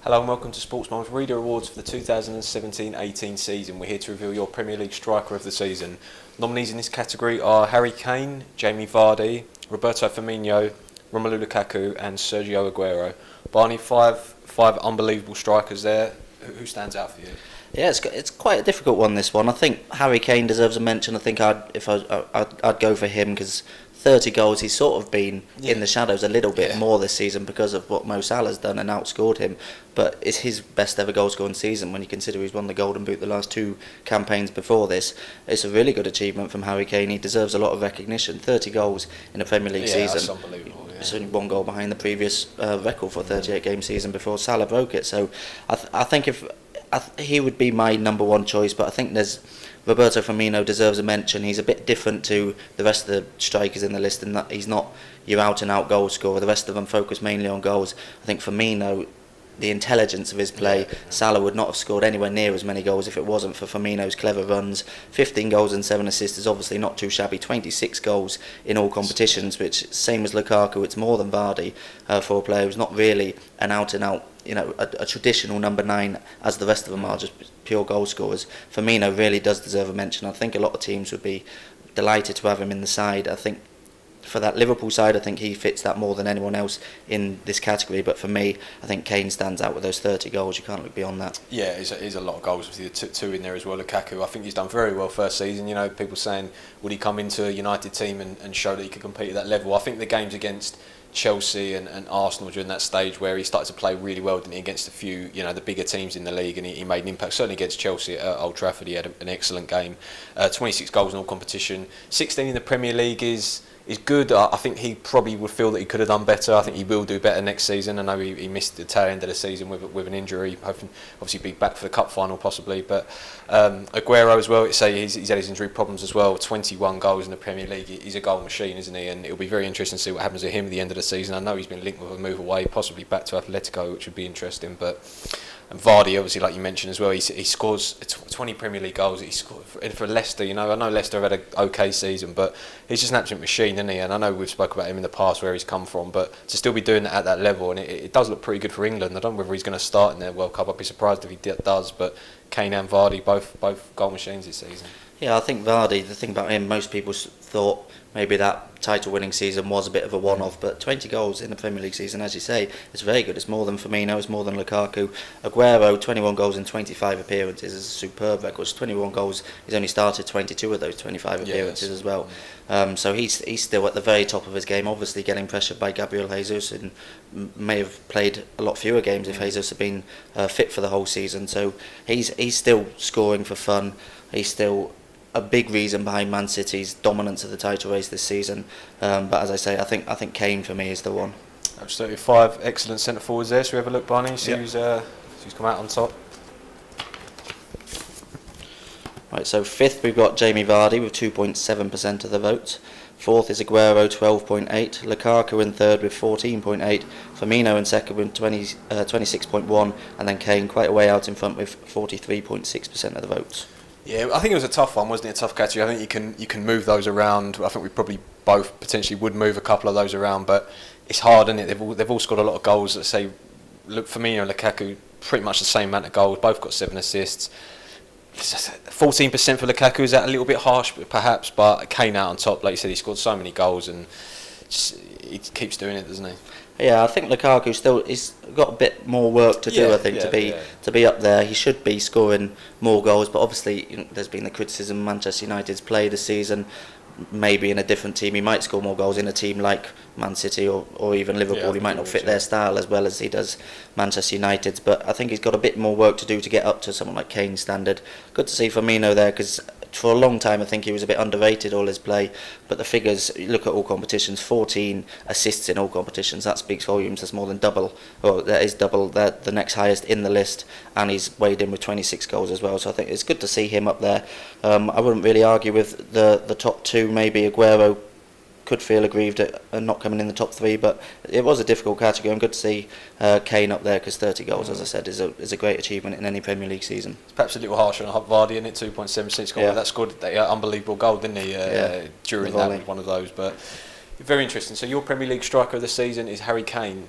Hello and welcome to Sportsman's Reader Awards for the 2017-18 season. We're here to reveal your Premier League striker of the season. Nominees in this category are Harry Kane, Jamie Vardy, Roberto Firmino, Romelu Lukaku and Sergio Aguero. Barney, five unbelievable strikers there. Who stands out for you? Yeah, it's quite a difficult one, this one. I think Harry Kane deserves a mention. I think I'd go for him because 30 goals, he's sort of been in the shadows a little bit more this season because of what Mo Salah's done and outscored him. But it's his best ever goal scoring season when you consider he's won the Golden Boot the last two campaigns before this. It's a really good achievement from Harry Kane. He deserves a lot of recognition. 30 goals in a Premier League season. That's unbelievable. Yeah. It's only one goal behind the previous record for a 38 game season before Salah broke it. So I think he would be my number one choice, but I think there's Roberto Firmino deserves a mention. He's a bit different to the rest of the strikers in the list in that he's not your out-and-out goal scorer. The rest of them focus mainly on goals. I think Firmino, the intelligence of his play, Salah would not have scored anywhere near as many goals if it wasn't for Firmino's clever runs. 15 goals and 7 assists is obviously not too shabby. 26 goals in all competitions, which, same as Lukaku, it's more than Vardy for a player who's not really an out-and-out, a traditional number 9 as the rest of them are, just pure goal scorers. Firmino really does deserve a mention. I think a lot of teams would be delighted to have him in the side. I think for that Liverpool side, I think he fits that more than anyone else in this category. But for me, I think Kane stands out with those 30 goals. You can't look beyond that. Yeah, he's a lot of goals with the two in there as well. Lukaku, I think he's done very well first season. People saying, would he come into a United team and show that he could compete at that level? I think the games against Chelsea and Arsenal during that stage where he started to play really well, didn't he, against a few, the bigger teams in the league, and he made an impact. Certainly against Chelsea at Old Trafford, he had an excellent game. 26 goals in all competition. 16 in the Premier League is good. I think he probably would feel that he could have done better. I think he will do better next season. I know he missed the tail end of the season with an injury, hoping obviously be back for the cup final possibly. But Aguero as well, he's had his injury problems as well. 21 goals in the Premier League. He's a goal machine, isn't he? And it'll be very interesting to see what happens to him at the end of the season. I know he's been linked with a move away, possibly back to Atletico, which would be interesting. And Vardy, obviously, like you mentioned as well, he scores 20 Premier League goals. He scored for Leicester. I know Leicester have had an okay season, but he's just an absolute machine, isn't he? And I know we've spoken about him in the past where he's come from, but to still be doing that at that level, and it does look pretty good for England. I don't know whether he's going to start in their World Cup. I'd be surprised if he does, but Kane and Vardy, both goal machines this season. Yeah, I think Vardy, the thing about him, most people thought maybe that title-winning season was a bit of a one-off, but 20 goals in the Premier League season, as you say, is very good. It's more than Firmino, it's more than Lukaku. Aguero, 21 goals in 25 appearances is a superb record. It's 21 goals, he's only started 22 of those 25 appearances as well. So he's still at the very top of his game, obviously getting pressured by Gabriel Jesus, and may have played a lot fewer games if Jesus had been fit for the whole season. So he's still scoring for fun. He's still a big reason behind Man City's dominance of the title race this season. But as I say, I think Kane for me is the one. Absolutely, 5 excellent centre forwards there. So we have a look, Barney, see who's come out on top. Right, so 5th we've got Jamie Vardy with 2.7% of the vote. 4th is Aguero, 12.8. Lukaku in 3rd with 14.8. Firmino in 2nd with 26.1, and then Kane quite a way out in front with 43.6% of the votes. Yeah, I think it was a tough one, wasn't it? A tough category. I think you can move those around. I think we probably both potentially would move a couple of those around, but it's hard, isn't it? They've all scored a lot of goals. Let's say, Firmino and Lukaku, pretty much the same amount of goals. Both got 7 assists. 14% for Lukaku, is that a little bit harsh, perhaps? But Kane out on top, like you said, he scored so many goals and he keeps doing it, doesn't he? Yeah, I think Lukaku still he's got a bit more work to do. I think to be up there, he should be scoring more goals. But obviously, there's been the criticism of Manchester United's play this season. Maybe in a different team, he might score more goals. In a team like Man City or even Liverpool, he might not fit their style as well as he does Manchester United's. But I think he's got a bit more work to do to get up to someone like Kane's standard. Good to see Firmino there because for a long time I think he was a bit underrated, all his play, but the figures, you look at all competitions, 14 assists in all competitions, that speaks volumes. That's more than double, or that is double the next highest in the list, and he's weighed in with 26 goals as well, so I think it's good to see him up there. I wouldn't really argue with the top two. Maybe Aguero could feel aggrieved at not coming in the top 3, but it was a difficult category. I'm good to see Kane up there because 30 goals, as I said, is a great achievement in any Premier League season. It's perhaps a little harsh on Vardy, isn't it? 2.76 goal. That scored that unbelievable goal, didn't he? During that one of those. But very interesting. So your Premier League striker of the season is Harry Kane.